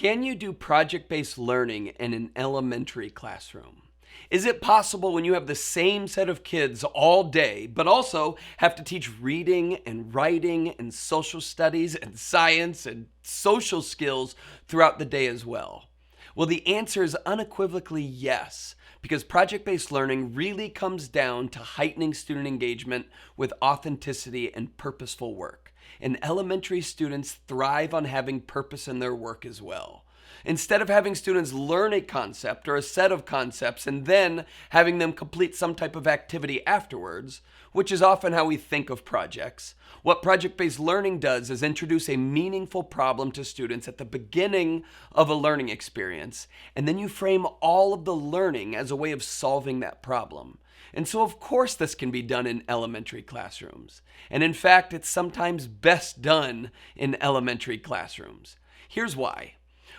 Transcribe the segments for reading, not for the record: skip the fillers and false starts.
Can you do project-based learning in an elementary classroom? Is it possible when you have the same set of kids all day, but also have to teach reading and writing and social studies and science and social skills throughout the day as well? Well, the answer is unequivocally yes, because project-based learning really comes down to heightening student engagement with authenticity and purposeful work. And elementary students thrive on having purpose in their work as well. Instead of having students learn a concept or a set of concepts and then having them complete some type of activity afterwards, which is often how we think of projects, what project-based learning does is introduce a meaningful problem to students at the beginning of a learning experience, and then you frame all of the learning as a way of solving that problem. And so, of course, this can be done in elementary classrooms. And in fact, it's sometimes best done in elementary classrooms. Here's why.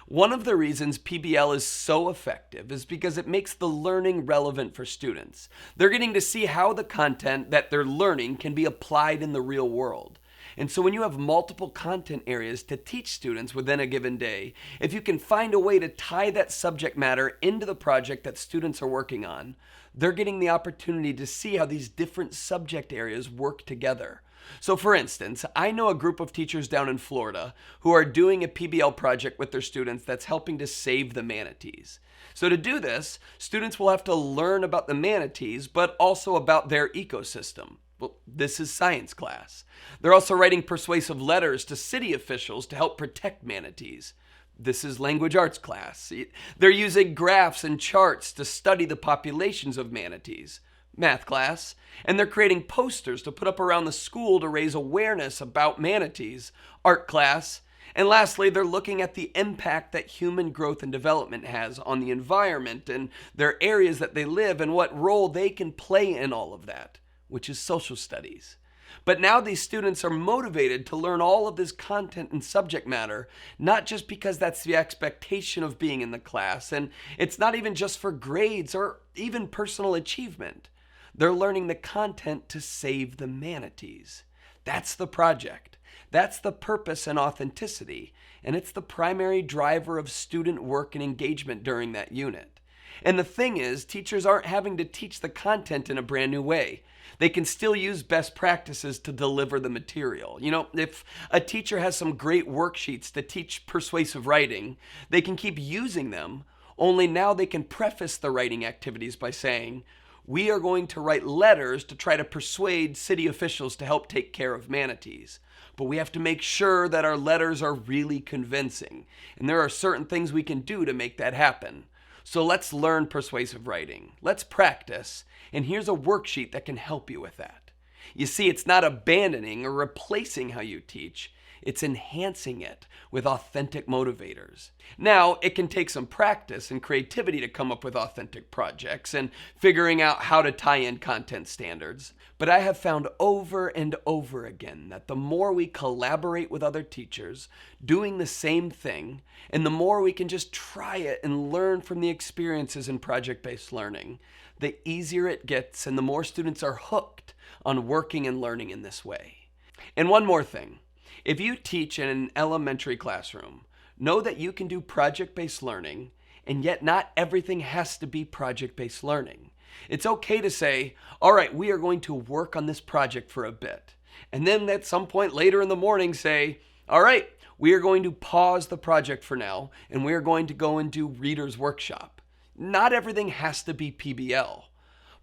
One of the reasons PBL is so effective is because it makes the learning relevant for students. They're getting to see how the content that they're learning can be applied in the real world. And so when you have multiple content areas to teach students within a given day, if you can find a way to tie that subject matter into the project that students are working on, they're getting the opportunity to see how these different subject areas work together. So for instance, I know a group of teachers down in Florida who are doing a PBL project with their students that's helping to save the manatees. So to do this, students will have to learn about the manatees, but also about their ecosystem. Well, this is science class. They're also writing persuasive letters to city officials to help protect manatees. This is language arts class. They're using graphs and charts to study the populations of manatees. Math class. And they're creating posters to put up around the school to raise awareness about manatees. Art class. And lastly, they're looking at the impact that human growth and development has on the environment and their areas that they live and what role they can play in all of that, which is social studies. But now these students are motivated to learn all of this content and subject matter, not just because that's the expectation of being in the class, and it's not even just for grades or even personal achievement. They're learning the content to save the manatees. That's the project. That's the purpose and authenticity, and it's the primary driver of student work and engagement during that unit. And the thing is, teachers aren't having to teach the content in a brand new way. They can still use best practices to deliver the material. You know, if a teacher has some great worksheets to teach persuasive writing, they can keep using them, only now they can preface the writing activities by saying, we are going to write letters to try to persuade city officials to help take care of manatees. But we have to make sure that our letters are really convincing. And there are certain things we can do to make that happen. So let's learn persuasive writing. Let's practice. And here's a worksheet that can help you with that. You see, it's not abandoning or replacing how you teach. It's enhancing it with authentic motivators. Now, it can take some practice and creativity to come up with authentic projects and figuring out how to tie in content standards. But I have found over and over again that the more we collaborate with other teachers doing the same thing, and the more we can just try it and learn from the experiences in project-based learning, the easier it gets and the more students are hooked on working and learning in this way. And one more thing. If you teach in an elementary classroom, know that you can do project-based learning, and yet not everything has to be project-based learning. It's okay to say, all right, we are going to work on this project for a bit. And then at some point later in the morning say, all right, we are going to pause the project for now, and we are going to go and do Reader's Workshop. Not everything has to be PBL,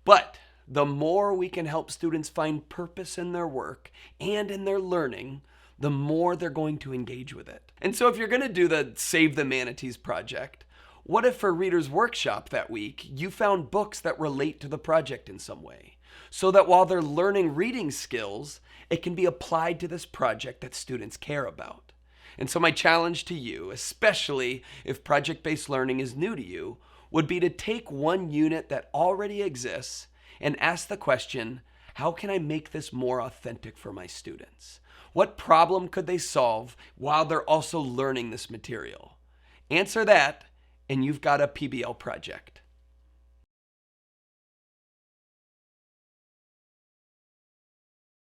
but the more we can help students find purpose in their work and in their learning, the more they're going to engage with it. And so if you're going to do the Save the Manatees project, what if for Reader's Workshop that week, you found books that relate to the project in some way, so that while they're learning reading skills, it can be applied to this project that students care about. And so my challenge to you, especially if project-based learning is new to you, would be to take one unit that already exists and ask the question, how can I make this more authentic for my students? What problem could they solve while they're also learning this material? Answer that, and you've got a PBL project.